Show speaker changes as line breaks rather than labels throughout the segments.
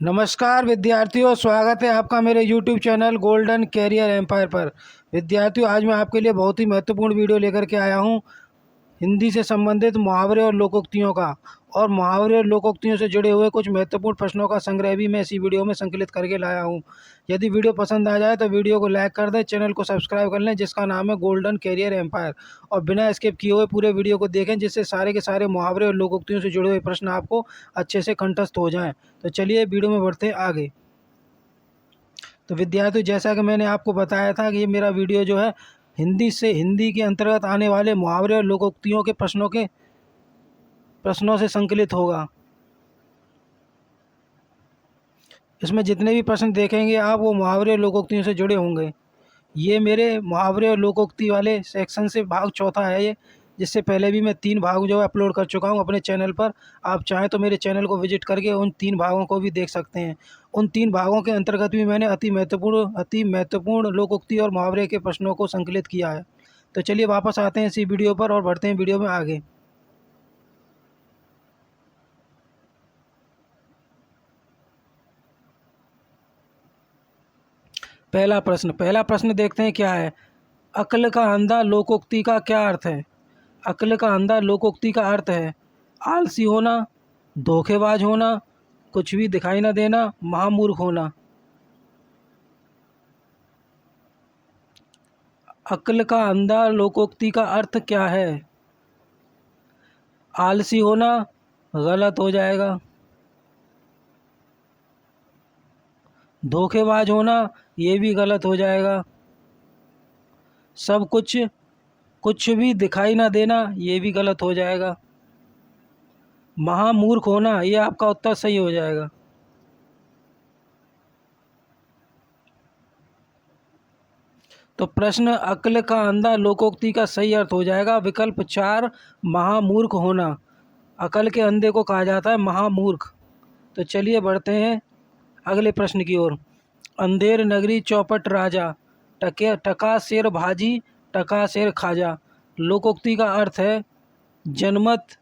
नमस्कार विद्यार्थियों, स्वागत है आपका मेरे YouTube channel Golden Career Empire पर। विद्यार्थियों, आज मैं आपके लिए बहुत ही महत्वपूर्ण वीडियो लेकर के आया हूं हिंदी से संबंधित मुहावरे और लोकोक्तियों का। और मुहावरे और लोकोक्तियों से जुड़े हुए कुछ महत्वपूर्ण प्रश्नों का संग्रह भी मैं इसी वीडियो में संकलित करके लाया हूं। यदि वीडियो पसंद आ जाए तो वीडियो को लाइक कर दें, चैनल को सब्सक्राइब कर लें जिसका नाम है गोल्डन कैरियर एम्पायर, और बिना स्किप किए हुए पूरे वीडियो को देखें जिससे सारे के सारे मुहावरे और लोकोक्तियों से जुड़े हुए प्रश्न आपको अच्छे से कंठस्थ हो जाएँ। तो चलिए वीडियो में बढ़ते हैं आगे। तो विद्यार्थियों, जैसा कि मैंने आपको बताया था कि ये मेरा वीडियो जो है हिंदी के अंतर्गत आने वाले मुहावरे और लोकोक्तियों के प्रश्नों से संकलित होगा। इसमें जितने भी प्रश्न देखेंगे आप वो मुहावरे और लोकोक्तियों से जुड़े होंगे। ये मेरे मुहावरे और लोकोक्ति वाले सेक्शन से भाग चौथा है ये, जिससे पहले भी मैं 3 भाग जो है अपलोड कर चुका हूँ अपने चैनल पर। आप चाहें तो मेरे चैनल को विजिट करके उन 3 भागों को भी देख सकते हैं। उन 3 भागों के अंतर्गत भी मैंने अति महत्वपूर्ण लोकोक्ति और मुहावरे के प्रश्नों को संकलित किया है। तो चलिए वापस आते हैं इसी वीडियो पर और बढ़ते हैं वीडियो में आगे। पहला प्रश्न देखते हैं क्या है। अक्ल का अंधा लोकोक्ति का क्या अर्थ है? अक्ल का अंधा लोकोक्ति का अर्थ है आलसी होना, धोखेबाज होना, कुछ भी दिखाई न देना, महामूर्ख होना। अक्ल का अंधा लोकोक्ति का अर्थ क्या है? आलसी होना गलत हो जाएगा, धोखेबाज होना ये भी गलत हो जाएगा, सब कुछ भी दिखाई ना देना ये भी गलत हो जाएगा, महामूर्ख होना ये आपका उत्तर सही हो जाएगा। तो प्रश्न अक्ल का अंधा लोकोक्ति का सही अर्थ हो जाएगा विकल्प 4 महामूर्ख होना। अकल के अंधे को कहा जाता है महामूर्ख। तो चलिए बढ़ते हैं अगले प्रश्न की ओर। अंधेर नगरी चौपट राजा, टका शेर भाजी, टका शेर खाजा। लोकोक्ति का अर्थ है जनमत।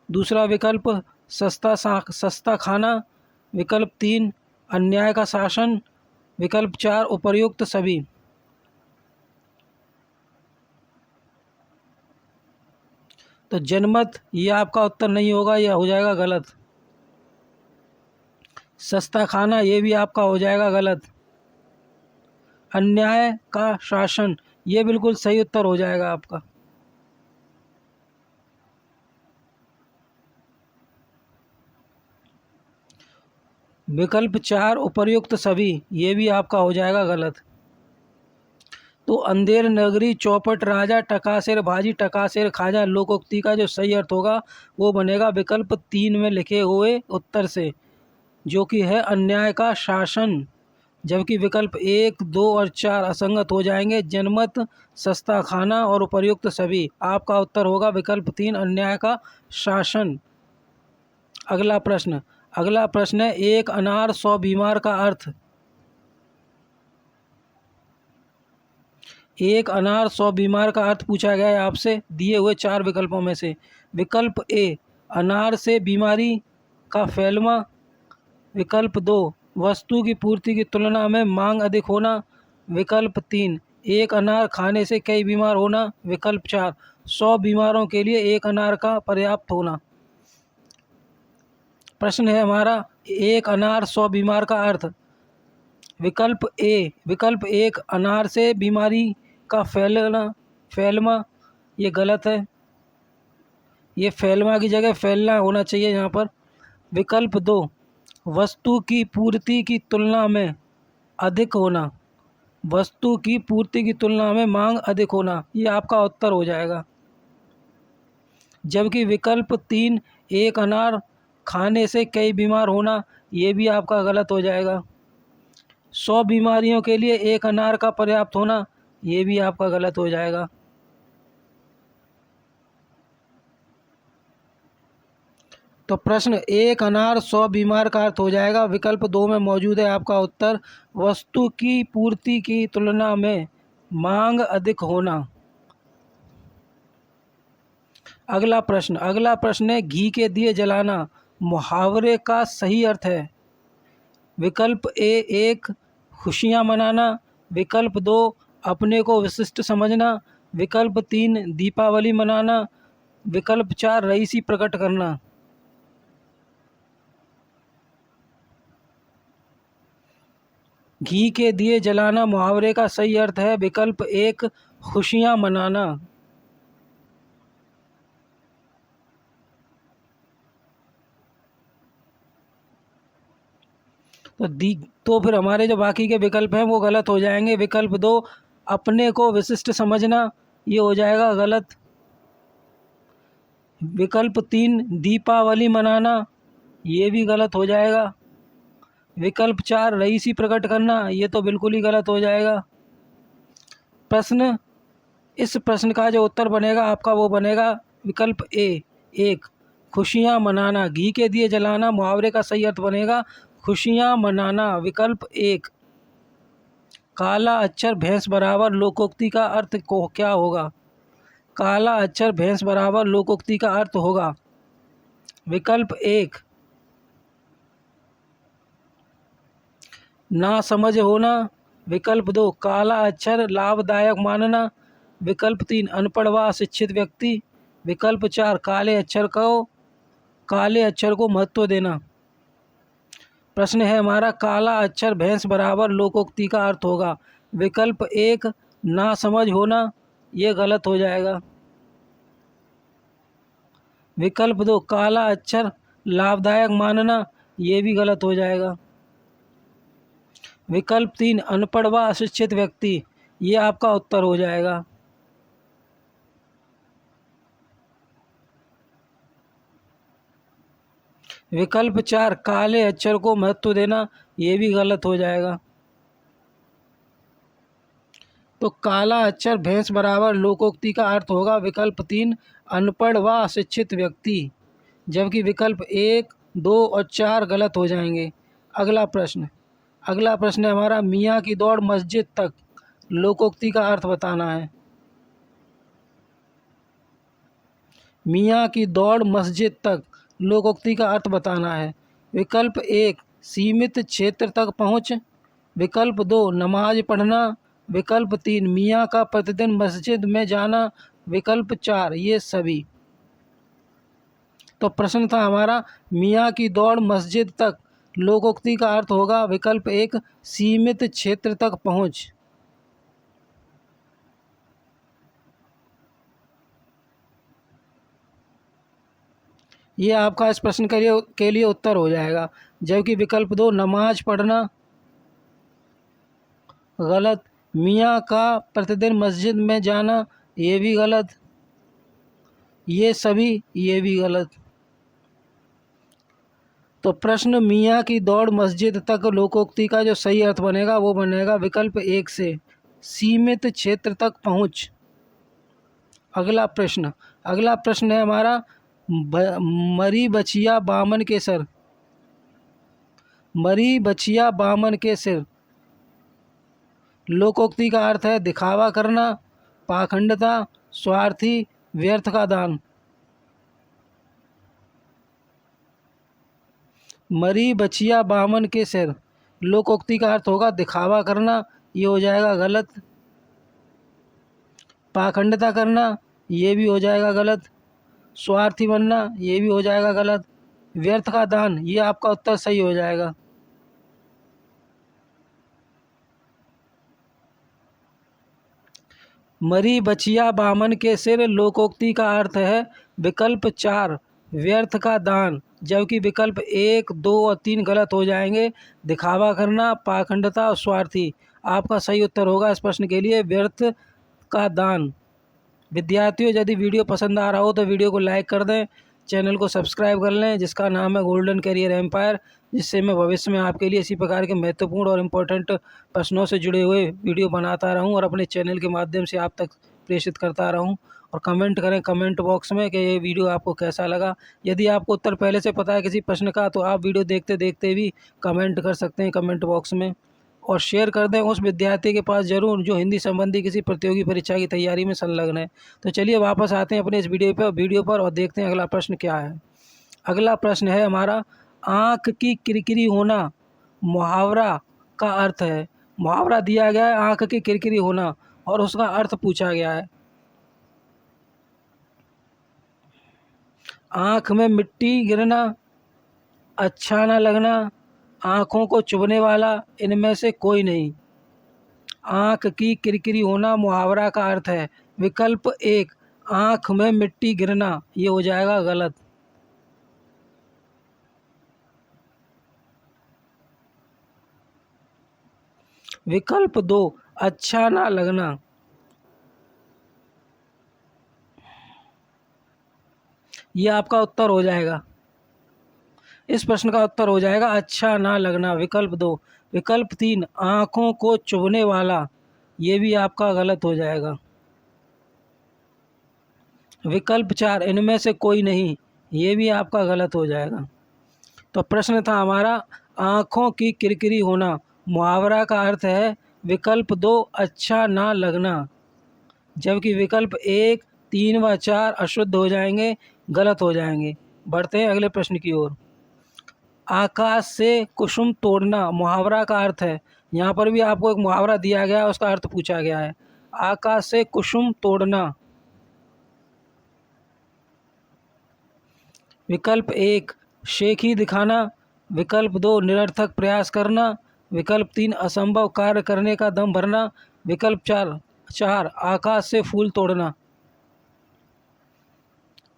दूसरा विकल्प सस्ता खाना। विकल्प 3 अन्याय का शासन। विकल्प 4 उपर्युक्त सभी। तो जनमत ये आपका उत्तर नहीं होगा, यह हो जाएगा गलत। सस्ता खाना ये भी आपका हो जाएगा गलत। अन्याय का शासन ये बिल्कुल सही उत्तर हो जाएगा आपका। विकल्प 4 उपर्युक्त सभी ये भी आपका हो जाएगा गलत। तो अंधेर नगरी चौपट राजा, टकाशेर भाजी, टकाशेर खाजा लोकोक्ति का जो सही अर्थ होगा वो बनेगा विकल्प 3 में लिखे हुए उत्तर से, जो कि है अन्याय का शासन। जबकि विकल्प 1, 2 और 4 असंगत हो जाएंगे। जनमत, सस्ता खाना और उपर्युक्त सभी। आपका उत्तर होगा विकल्प 3 अन्याय का शासन। अगला प्रश्न है एक अनार 100 बीमार का अर्थ। एक अनार 100 बीमार का अर्थ पूछा गया है आपसे दिए हुए 4 विकल्पों में से। विकल्प ए अनार से बीमारी का फैलना। विकल्प 2 वस्तु की पूर्ति की तुलना में मांग अधिक होना। विकल्प 3 एक अनार खाने से कई बीमार होना। विकल्प 4 100 बीमारों के लिए एक अनार का पर्याप्त होना। प्रश्न है हमारा एक अनार 100 बीमार का अर्थ। विकल्प 1 अनार से बीमारी का फैलना ये गलत है, ये फैलना की जगह फैलना होना चाहिए यहाँ पर। विकल्प 2 वस्तु की पूर्ति की तुलना में अधिक होना। वस्तु की पूर्ति की तुलना में मांग अधिक होना ये आपका उत्तर हो जाएगा। जबकि विकल्प 3 एक अनार खाने से कई बीमार होना ये भी आपका गलत हो जाएगा। 100 बीमारियों के लिए एक अनार का पर्याप्त होना ये भी आपका गलत हो जाएगा। तो प्रश्न एक अनार 100 बीमार का अर्थ हो जाएगा विकल्प 2 में मौजूद है आपका उत्तर वस्तु की पूर्ति की तुलना में मांग अधिक होना। अगला प्रश्न है घी के दिए जलाना मुहावरे का सही अर्थ है। विकल्प ए 1 खुशियाँ मनाना, विकल्प 2 अपने को विशिष्ट समझना, विकल्प 3 दीपावली मनाना, विकल्प 4 रईसी प्रकट करना। घी के दिए जलाना मुहावरे का सही अर्थ है विकल्प 1 खुशियाँ मनाना। तो फिर हमारे जो बाकी के विकल्प हैं वो गलत हो जाएंगे। विकल्प 2 अपने को विशिष्ट समझना, ये हो जाएगा गलत। विकल्प 3 दीपावली मनाना, ये भी गलत हो जाएगा। विकल्प 4 रईसी प्रकट करना, ये तो बिल्कुल ही गलत हो जाएगा। इस प्रश्न का जो उत्तर बनेगा आपका वो बनेगा विकल्प ए 1 खुशियाँ मनाना। घी के दिए जलाना मुहावरे का सही अर्थ बनेगा खुशियाँ मनाना। विकल्प 1 काला अक्षर भैंस बराबर लोकोक्ति का अर्थ को क्या होगा? काला अक्षर भैंस बराबर लोकोक्ति का अर्थ होगा विकल्प 1 ना समझ होना, विकल्प 2 काला अक्षर लाभदायक मानना, विकल्प 3 अनपढ़ व अशिक्षित व्यक्ति, विकल्प 4 काले अक्षर को महत्व देना। प्रश्न है हमारा काला अक्षर भैंस बराबर लोकोक्ति का अर्थ होगा विकल्प 1 ना समझ होना, ये गलत हो जाएगा। विकल्प 2 काला अक्षर लाभदायक मानना, ये भी गलत हो जाएगा। विकल्प 3 अनपढ़ व अशिक्षित व्यक्ति, ये आपका उत्तर हो जाएगा। विकल्प 4 काले अक्षर को महत्व देना, ये भी गलत हो जाएगा। तो काला अक्षर भैंस बराबर लोकोक्ति का अर्थ होगा विकल्प 3 अनपढ़ व अशिक्षित व्यक्ति, जबकि विकल्प 1, 2 और 4 गलत हो जाएंगे। अगला प्रश्न है हमारा मियाँ की दौड़ मस्जिद तक लोकोक्ति का अर्थ बताना है। मियाँ की दौड़ मस्जिद तक लोकोक्ति का अर्थ बताना है। विकल्प 1 सीमित क्षेत्र तक पहुँच, विकल्प 2 नमाज पढ़ना, विकल्प 3 मियाँ का प्रतिदिन मस्जिद में जाना, विकल्प 4 ये सभी। तो प्रश्न था हमारा मियाँ की दौड़ मस्जिद तक लोकोक्ति का अर्थ होगा विकल्प 1 सीमित क्षेत्र तक पहुँच। ये आपका इस प्रश्न के लिए उत्तर हो जाएगा। जबकि विकल्प 2 नमाज पढ़ना गलत, मियाँ का प्रतिदिन मस्जिद में जाना ये भी गलत, ये सभी ये भी गलत। तो प्रश्न मियाँ की दौड़ मस्जिद तक लोकोक्ति का जो सही अर्थ बनेगा वो बनेगा विकल्प 1 से सीमित क्षेत्र तक पहुँच। अगला प्रश्न है हमारा मरी बछिया बामन के सिर, मरी बछिया बामन के सिर लोकोक्ति का अर्थ है दिखावा करना, पाखंडता, स्वार्थी, व्यर्थ का दान। मरी बछिया बामन के सिर लोकोक्ति का अर्थ होगा दिखावा करना, ये हो जाएगा गलत। पाखंडता करना ये भी हो जाएगा गलत, स्वार्थी बनना ये भी हो जाएगा गलत, व्यर्थ का दान ये आपका उत्तर सही हो जाएगा। मरी बछिया बामन के सिर लोकोक्ति का अर्थ है विकल्प 4 व्यर्थ का दान, जबकि विकल्प 1, 2 और 3 गलत हो जाएंगे। दिखावा करना, पाखंडता और स्वार्थी आपका सही उत्तर होगा इस प्रश्न के लिए व्यर्थ का दान। विद्यार्थियों यदि वीडियो पसंद आ रहा हो तो वीडियो को लाइक कर दें, चैनल को सब्सक्राइब कर लें जिसका नाम है गोल्डन कैरियर एम्पायर, जिससे मैं भविष्य में आपके लिए इसी प्रकार के महत्वपूर्ण और इम्पोर्टेंट प्रश्नों से जुड़े हुए वीडियो बनाता रहूं और अपने चैनल के माध्यम से आप तक प्रेषित करता रहूं। और कमेंट करें कमेंट बॉक्स में कि ये वीडियो आपको कैसा लगा। यदि आपको उत्तर पहले से पता है किसी प्रश्न का तो आप वीडियो देखते देखते भी कमेंट कर सकते हैं कमेंट बॉक्स में, और शेयर कर दें उस विद्यार्थी के पास ज़रूर जो हिंदी संबंधी किसी प्रतियोगी परीक्षा की तैयारी में संलग्न है। तो चलिए वापस आते हैं अपने इस वीडियो पर और देखते हैं अगला प्रश्न क्या है। अगला प्रश्न है हमारा आँख की किरकिरी होना मुहावरा का अर्थ है। मुहावरा दिया गया है आँख की किरकिरी होना और उसका अर्थ पूछा गया है। आँख में मिट्टी गिरना, अच्छा ना लगना, आँखों को चुभने वाला, इनमें से कोई नहीं। आँख की किरकिरी होना मुहावरा का अर्थ है। विकल्प एक, आँख में मिट्टी गिरना, ये हो जाएगा गलत। विकल्प दो, अच्छा ना लगना, ये आपका उत्तर हो जाएगा। इस प्रश्न का उत्तर हो जाएगा अच्छा ना लगना, विकल्प दो। विकल्प तीन, आँखों को चुभने वाला, ये भी आपका गलत हो जाएगा। विकल्प चार, इनमें से कोई नहीं, ये भी आपका गलत हो जाएगा। तो प्रश्न था हमारा आँखों की किरकिरी होना, मुहावरा का अर्थ है विकल्प दो, अच्छा ना लगना। जबकि विकल्प एक, तीन व चार अशुद्ध हो जाएंगे, गलत हो जाएंगे। बढ़ते हैं अगले प्रश्न की ओर। आकाश से कुसुम तोड़ना, मुहावरा का अर्थ है। यहाँ पर भी आपको एक मुहावरा दिया गया है, उसका अर्थ पूछा गया है। आकाश से कुसुम तोड़ना। विकल्प एक, शेखी दिखाना। विकल्प दो, निरर्थक प्रयास करना। विकल्प तीन, असंभव कार्य करने का दम भरना। विकल्प चार, आकाश से फूल तोड़ना।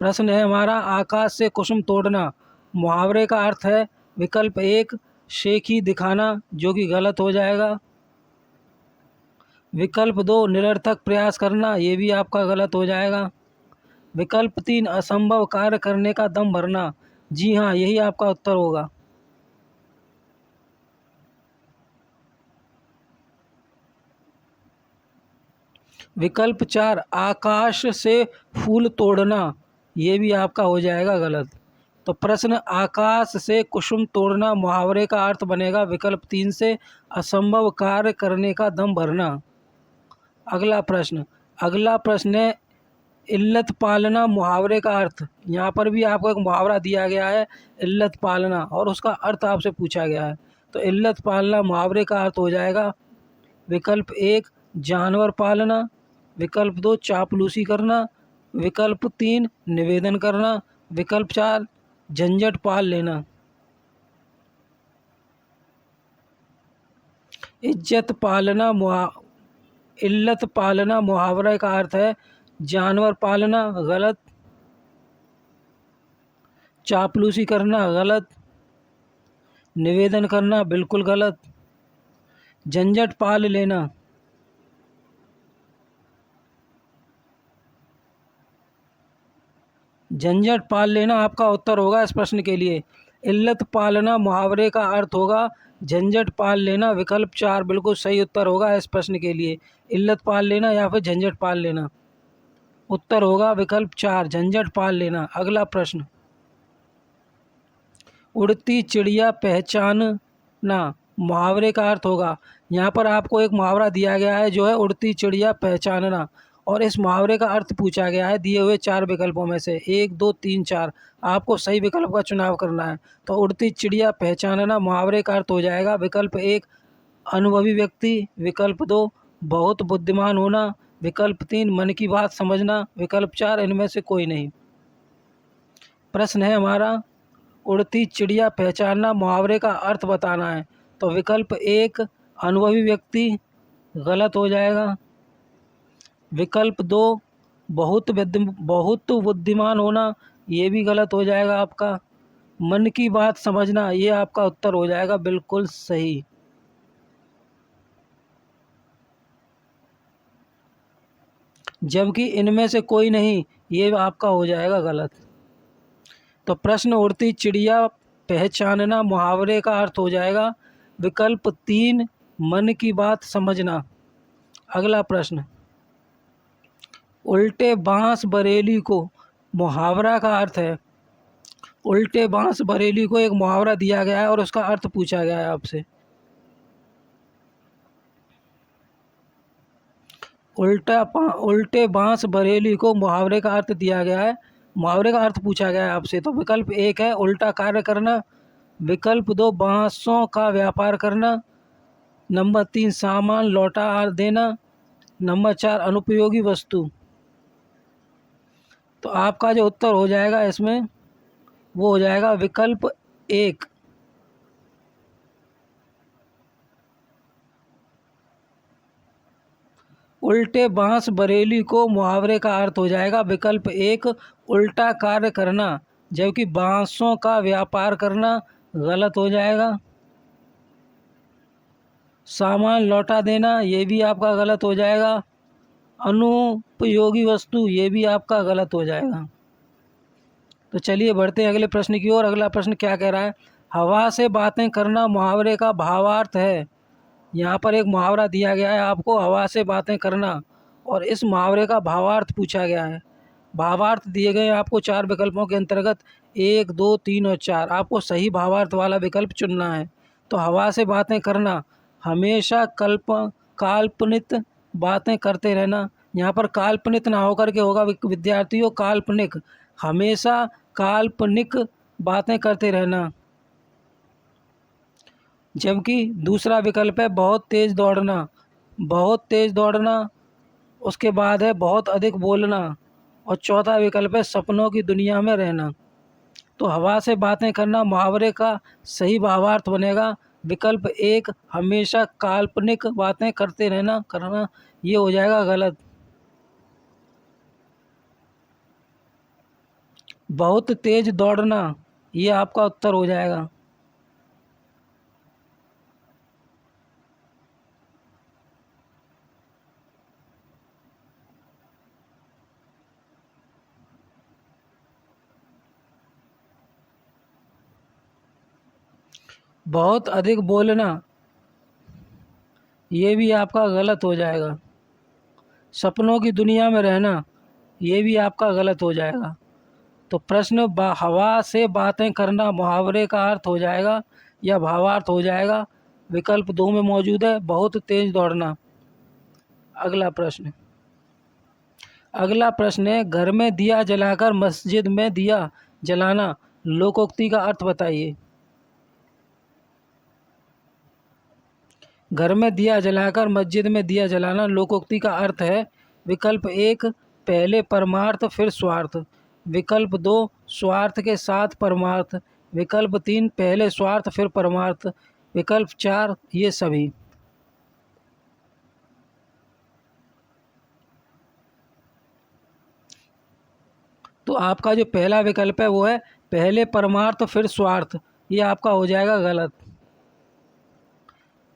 प्रश्न है हमारा आकाश से कुसुम तोड़ना, मुहावरे का अर्थ है विकल्प एक, शेखी दिखाना, जो कि गलत हो जाएगा। विकल्प दो, निरर्थक प्रयास करना, ये भी आपका गलत हो जाएगा। विकल्प तीन, असंभव कार्य करने का दम भरना, जी हाँ, यही आपका उत्तर होगा। विकल्प चार, आकाश से फूल तोड़ना, ये भी आपका हो जाएगा गलत। तो प्रश्न आकाश से कुसुम तोड़ना, मुहावरे का अर्थ बनेगा विकल्प तीन से, असंभव कार्य करने का दम भरना। अगला प्रश्न है इल्लत पालना, मुहावरे का अर्थ। यहाँ पर भी आपको एक मुहावरा दिया गया है, इल्लत पालना, और उसका अर्थ आपसे पूछा गया है। तो इल्लत पालना मुहावरे का अर्थ हो जाएगा विकल्प एक, जानवर पालना। विकल्प दो, चापलूसी करना। विकल्प तीन, निवेदन करना। विकल्प चार, झंझट पाल लेना। इल्लत पालना मुहावरे का अर्थ है जानवर पालना, गलत। चापलूसी करना, गलत। निवेदन करना, बिल्कुल गलत। झंझट पाल लेना, झंझट पाल लेना आपका उत्तर होगा इस प्रश्न के लिए। इल्लत पालना मुहावरे का अर्थ होगा झंझट पाल लेना। विकल्प चार बिल्कुल सही उत्तर होगा इस प्रश्न के लिए। इल्लत पाल लेना या फिर झंझट पाल लेना, उत्तर होगा विकल्प चार, झंझट पाल लेना। अगला प्रश्न, उड़ती चिड़िया पहचानना, मुहावरे का अर्थ होगा। यहाँ पर आपको एक मुहावरा दिया गया है जो है उड़ती चिड़िया पहचानना, और इस मुहावरे का अर्थ पूछा गया है दिए हुए चार विकल्पों में से, एक दो तीन चार। आपको सही विकल्प का चुनाव करना है। तो उड़ती चिड़िया पहचानना मुहावरे का अर्थ हो जाएगा विकल्प एक, अनुभवी व्यक्ति। विकल्प दो, बहुत बुद्धिमान होना। विकल्प तीन, मन की बात समझना। विकल्प चार, इनमें से कोई नहीं। प्रश्न है हमारा उड़ती चिड़िया पहचानना, मुहावरे का अर्थ बताना है। तो विकल्प एक, अनुभवी व्यक्ति, गलत हो जाएगा। विकल्प दो, बहुत बुद्धिमान होना, ये भी गलत हो जाएगा आपका। मन की बात समझना, ये आपका उत्तर हो जाएगा बिल्कुल सही। जबकि इनमें से कोई नहीं, ये आपका हो जाएगा गलत। तो प्रश्न उड़ती चिड़िया पहचानना मुहावरे का अर्थ हो जाएगा विकल्प तीन, मन की बात समझना। अगला प्रश्न, उल्टे बांस बरेली को, मुहावरा का अर्थ है। उल्टे बांस बरेली को एक मुहावरा दिया गया है और उसका अर्थ पूछा गया है आपसे। उल्टे बांस बरेली को मुहावरे का अर्थ दिया गया है, मुहावरे का अर्थ पूछा गया है आपसे। तो विकल्प एक है उल्टा कार्य करना। विकल्प 2 बांसों का व्यापार करना। नंबर 3 सामान लौटा देना। नंबर 4 अनुपयोगी वस्तु। तो आपका जो उत्तर हो जाएगा इसमें वो हो जाएगा विकल्प 1। उल्टे बांस बरेली को मुहावरे का अर्थ हो जाएगा विकल्प 1 उल्टा कार्य करना, जबकि बांसों का व्यापार करना गलत हो जाएगा। सामान लौटा देना ये भी आपका गलत हो जाएगा। अनुपयोगी वस्तु ये भी आपका गलत हो जाएगा। तो चलिए बढ़ते हैं अगले प्रश्न की ओर। अगला प्रश्न क्या कह रहा है? हवा से बातें करना मुहावरे का भावार्थ है। यहाँ पर एक मुहावरा दिया गया है आपको, हवा से बातें करना, और इस मुहावरे का भावार्थ पूछा गया है। भावार्थ दिए गए आपको 4 विकल्पों के अंतर्गत 1, 2, 3 और 4। आपको सही भावार्थ वाला विकल्प चुनना है। तो हवा से बातें करना हमेशा काल्पनिक बातें करते रहना। यहाँ पर काल्पनिक ना होकर के होगा विद्यार्थियों काल्पनिक, हमेशा काल्पनिक बातें करते रहना। जबकि दूसरा विकल्प है बहुत तेज़ दौड़ना। बहुत तेज़ दौड़ना, उसके बाद है बहुत अधिक बोलना, और चौथा विकल्प है सपनों की दुनिया में रहना। तो हवा से बातें करना मुहावरे का सही भावार्थ बनेगा विकल्प 1 हमेशा काल्पनिक बातें करते रहना करना, ये हो जाएगा गलत। बहुत तेज़ दौड़ना ये आपका उत्तर हो जाएगा। बहुत अधिक बोलना ये भी आपका गलत हो जाएगा। सपनों की दुनिया में रहना ये भी आपका गलत हो जाएगा। तो प्रश्न हवा से बातें करना मुहावरे का अर्थ हो जाएगा या भावार्थ हो जाएगा, विकल्प 2 में मौजूद है बहुत तेज दौड़ना। अगला प्रश्न है घर में दिया जलाकर मस्जिद में दिया जलाना लोकोक्ति का अर्थ बताइए। घर में दिया जलाकर मस्जिद में दिया जलाना लोकोक्ति का अर्थ है विकल्प 1 पहले परमार्थ फिर स्वार्थ। विकल्प 2 स्वार्थ के साथ परमार्थ। विकल्प 3 पहले स्वार्थ फिर परमार्थ। विकल्प 4 ये सभी। तो आपका जो पहला विकल्प है वो है पहले परमार्थ फिर स्वार्थ, ये आपका हो जाएगा गलत।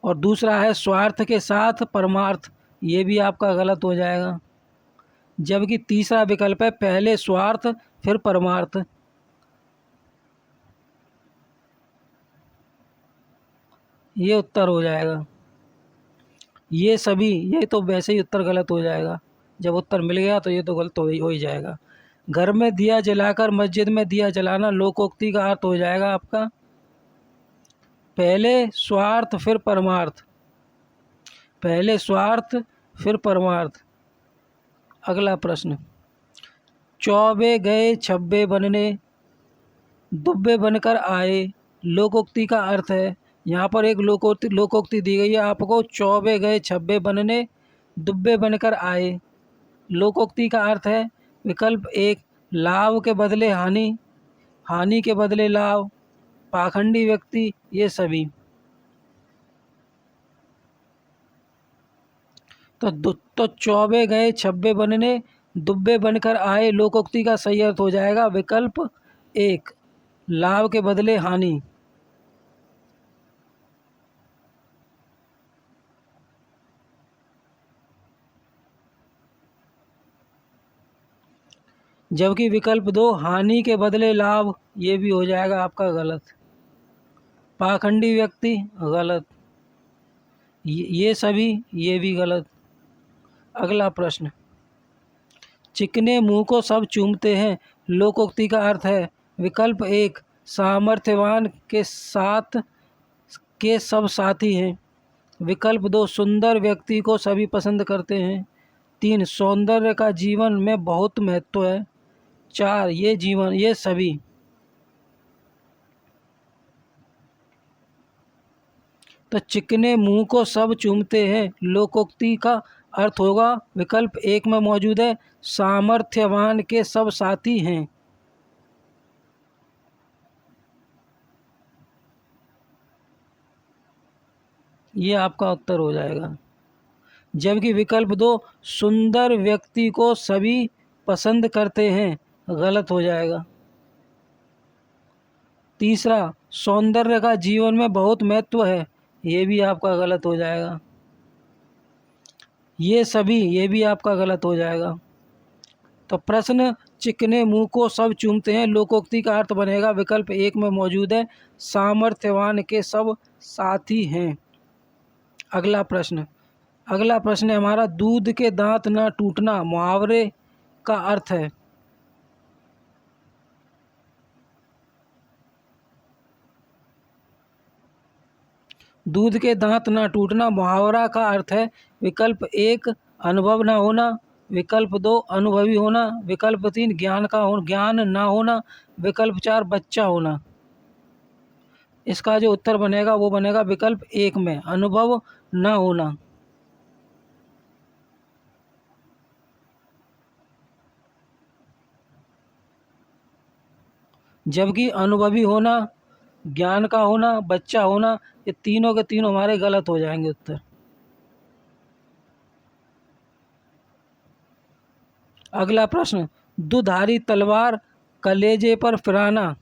और दूसरा है स्वार्थ के साथ परमार्थ, ये भी आपका गलत हो जाएगा। जबकि तीसरा विकल्प है पहले स्वार्थ फिर परमार्थ, ये उत्तर हो जाएगा। ये सभी, ये तो वैसे ही उत्तर गलत हो जाएगा। जब उत्तर मिल गया तो ये तो गलत हो ही जाएगा। घर में दिया जलाकर मस्जिद में दिया जलाना लोकोक्ति का अर्थ हो जाएगा आपका पहले स्वार्थ फिर परमार्थ। पहले स्वार्थ फिर परमार्थ। अगला प्रश्न, चौबे गए छब्बे बनने दुब्बे बनकर आए लोकोक्ति का अर्थ है। यहाँ पर एक लोकोक्ति दी गई है आपको, चौबे गए छब्बे बनने दुब्बे बनकर आए। लोकोक्ति का अर्थ है विकल्प 1 लाभ के बदले हानि, हानि के बदले लाभ, पाखंडी व्यक्ति, ये सभी। तो चौबे गए छब्बे बनने दुब्बे बनकर आए लोकोक्ति का सही अर्थ हो जाएगा विकल्प 1 लाभ के बदले हानि। जबकि विकल्प 2 हानि के बदले लाभ, ये भी हो जाएगा आपका गलत। पाखंडी व्यक्ति गलत, ये सभी, ये भी गलत। अगला प्रश्न, चिकने मुंह को सब चूमते हैं लोकोक्ति का अर्थ है विकल्प 1 सामर्थ्यवान के साथ के सब साथी हैं। विकल्प 2 सुंदर व्यक्ति को सभी पसंद करते हैं। 3 सौंदर्य का जीवन में बहुत महत्व है। 4 ये जीवन, ये सभी। तो चिकने मुंह को सब चूमते हैं लोकोक्ति का अर्थ होगा विकल्प एक में मौजूद है सामर्थ्यवान के सब साथी हैं। ये आपका उत्तर हो जाएगा। जबकि विकल्प दो सुंदर व्यक्ति को सभी पसंद करते हैं गलत हो जाएगा। तीसरा सौंदर्य का जीवन में बहुत महत्व है, ये भी आपका गलत हो जाएगा। ये भी आपका गलत हो जाएगा। तो प्रश्न चिकने मुंह को सब चूमते हैं लोकोक्ति का अर्थ बनेगा विकल्प एक में मौजूद है सामर्थ्यवान के सब साथी हैं। अगला प्रश्न है हमारा दूध के दांत ना टूटना मुहावरे का अर्थ है। दूध के दांत ना टूटना मुहावरा का अर्थ है विकल्प एक अनुभव ना होना, विकल्प दो अनुभवी होना, विकल्प तीन ज्ञान ना होना, विकल्प चार बच्चा होना। इसका जो उत्तर बनेगा वो बनेगा विकल्प एक में अनुभव ना होना। जबकि अनुभवी होना, ज्ञान का होना, बच्चा होना, ये तीनों के तीनों हमारे गलत हो जाएंगे उत्तर। अगला प्रश्न दुधारी तलवार कलेजे पर फिराना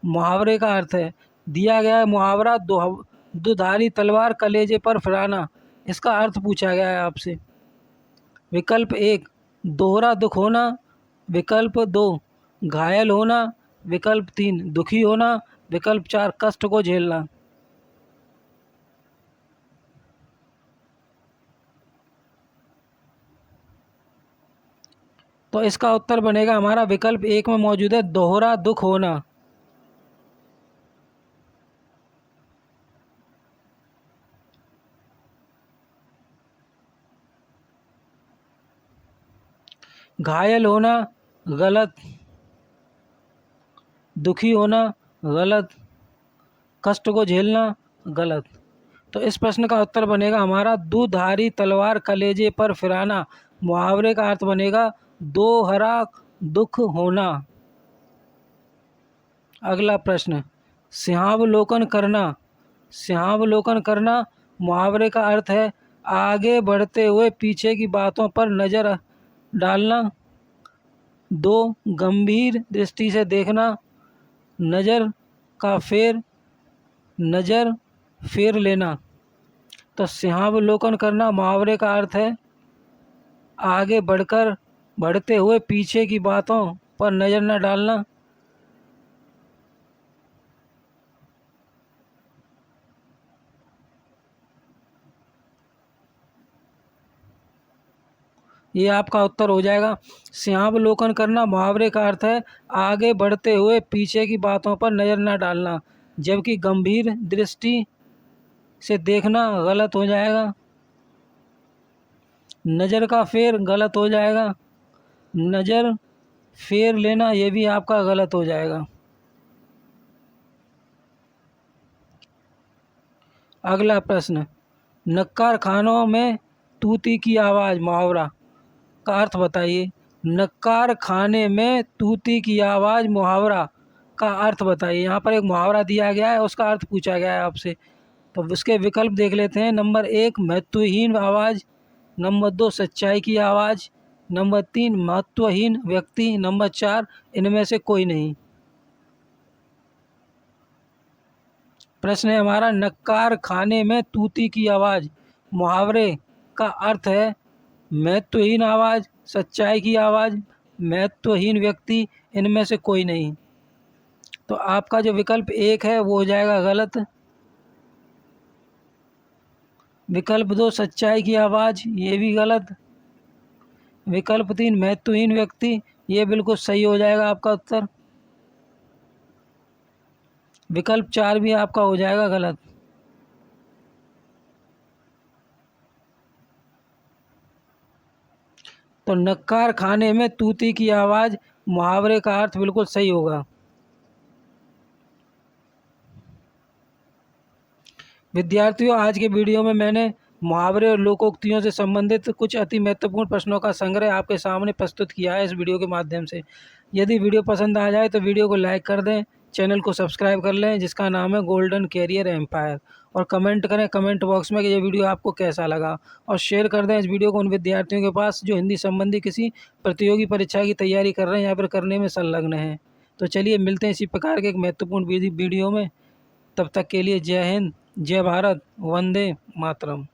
मुहावरे का अर्थ है। दिया गया है मुहावरा दुधारी तलवार कलेजे पर फिराना, इसका अर्थ पूछा गया है आपसे। विकल्प एक दोहरा दुख होना, विकल्प दो घायल होना, विकल्प तीन दुखी होना, विकल्प चार कष्ट को झेलना। तो इसका उत्तर बनेगा हमारा विकल्प एक में मौजूद है दोहरा दुख होना। घायल होना गलत, दुखी होना गलत, कष्ट को झेलना गलत। तो इस प्रश्न का उत्तर बनेगा हमारा दुधारी तलवार कलेजे पर फिराना मुहावरे का अर्थ बनेगा दोहरा दुख होना। अगला प्रश्न सिंहावलोकन करना मुहावरे का अर्थ है आगे बढ़ते हुए पीछे की बातों पर नज़र डालना, दो गंभीर दृष्टि से देखना, नज़र फेर लेना। तो सिंहावलोकन करना मुहावरे का अर्थ है आगे बढ़ते हुए पीछे की बातों पर नज़र न डालना, ये आपका उत्तर हो जाएगा। सिंहावलोकन करना मुहावरे का अर्थ है आगे बढ़ते हुए पीछे की बातों पर नज़र न डालना, जबकि गंभीर दृष्टि से देखना गलत हो जाएगा। नज़र का फेर गलत हो जाएगा, नज़र फेर लेना ये भी आपका गलत हो जाएगा। अगला प्रश्न नक्कार खानों में तूती की आवाज़ मुहावरा का अर्थ बताइए। नक्कार खाने में तूती की आवाज़ मुहावरा का अर्थ बताइए। यहाँ पर एक मुहावरा दिया गया है, उसका अर्थ पूछा गया है आपसे। तो उसके विकल्प देख लेते हैं। नंबर एक महत्वहीन आवाज़, नंबर दो सच्चाई की आवाज़, नंबर तीन महत्वहीन व्यक्ति, नंबर चार इनमें से कोई नहीं। प्रश्न है हमारा नक्कार खाने में तूती की आवाज़ मुहावरे का अर्थ है महत्वहीन आवाज़, सच्चाई की आवाज़, महत्वहीन व्यक्ति, इनमें से कोई नहीं। तो आपका जो विकल्प एक है वो हो जाएगा गलत। विकल्प दो सच्चाई की आवाज़ ये भी गलत। विकल्प तीन महत्वहीन व्यक्ति ये बिल्कुल सही हो जाएगा आपका उत्तर। विकल्प चार भी आपका हो जाएगा गलत। तो नक्कार खाने में तूती की आवाज़ मुहावरे का अर्थ बिल्कुल सही होगा। विद्यार्थियों, आज के वीडियो में मैंने मुहावरे और लोकोक्तियों से संबंधित कुछ अति महत्वपूर्ण प्रश्नों का संग्रह आपके सामने प्रस्तुत किया है इस वीडियो के माध्यम से। यदि वीडियो पसंद आ जाए तो वीडियो को लाइक कर दें, चैनल को सब्सक्राइब कर लें जिसका नाम है गोल्डन कैरियर एम्पायर, और कमेंट करें कमेंट बॉक्स में कि ये वीडियो आपको कैसा लगा, और शेयर कर दें इस वीडियो को उन विद्यार्थियों के पास जो हिंदी संबंधी किसी प्रतियोगी परीक्षा की तैयारी कर रहे हैं या फिर करने में संलग्न हैं। तो चलिए मिलते हैं इसी प्रकार के एक महत्वपूर्ण वीडियो में। तब तक के लिए जय हिंद, जय भारत, वंदे मातरम।